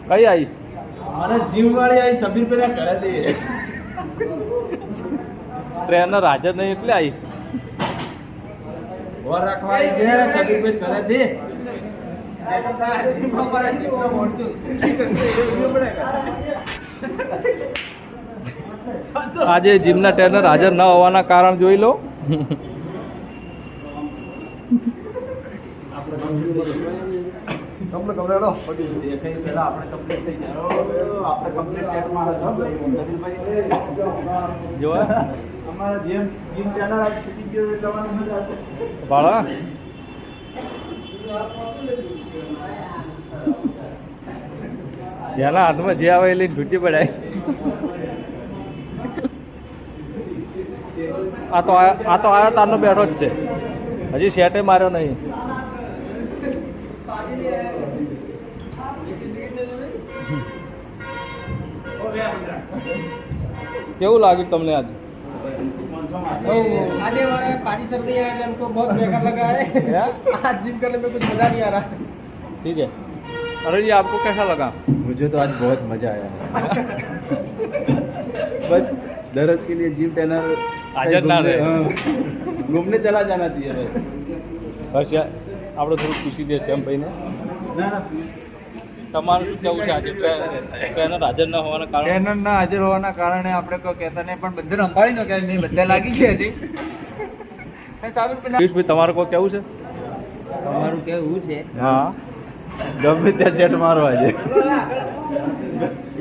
કઈ આવી મને જીમ વાળી આવી સબીર પેલા કરે દે ટ્રેનર હાજર નહીં એટલે આવી ઓર રાખવાની છે સબીર પેસ કરે દે આજે જીમના ટ્રેનર હાજર ન હોવાના કારણ જોઈ લો. દેખાય પહેલા આપણે કમ્પ્લીટ થઈ જાય આપણે કમ્પ્લીટ સેટ મારે છો ભાઈ જોવા અમારા જીમ ટ્રેનર આજ છૂટી ગયો જવાનું મજા આવે ભાડા જેના હાથમાં જે આવે એ લઈને ઢૂંચી પડાય. આ તો આયો તારનો બેઠો જ છે, હજી સેટે માર્યો નહીં. કેવું લાગ્યું તમને આજે? आज हमारे पानी सब नहीं आया हमको बहुत बेकार लगा है आज जिम करने में कुछ मजा नहीं आ रहा. ठीक है. अरे जी आपको कैसा लगा? मुझे तो आज बहुत मजा आया बस दररोज के लिए जिम ट्रेनर हाजिर ना रहे. घूमने चला जाना चाहिए भाई. બસ યાર આપણે થોડું પૂછી દે શ્યામ ભાઈને ના ના તમારું શું કેવું છે આજે ટ્રેનર હાજર ન હોવાના કારણે? ટ્રેનર ના હાજર હોવાના કારણે આપણે કોઈ કહેતા નહીં પણ બધે સંભાળી નો કે નહીં બધા લાગી ગયા છે. પિયુષભાઈ તમારે કોઈ કેવું છે? તમારું કેવું છે હા ગમે ત્યાં સેટ મારવા છે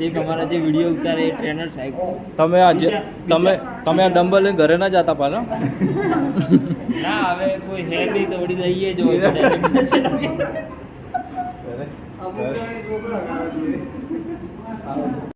એક અમારા જે વિડીયો ઉતારે એ ટ્રેનર સાહેબ તમે આજે તમે આ ડમ્બલ લઈને ઘરે ના જતા પાછા? ના હવે કોઈ હે નહીં તો વળી લઈએ જ હોય.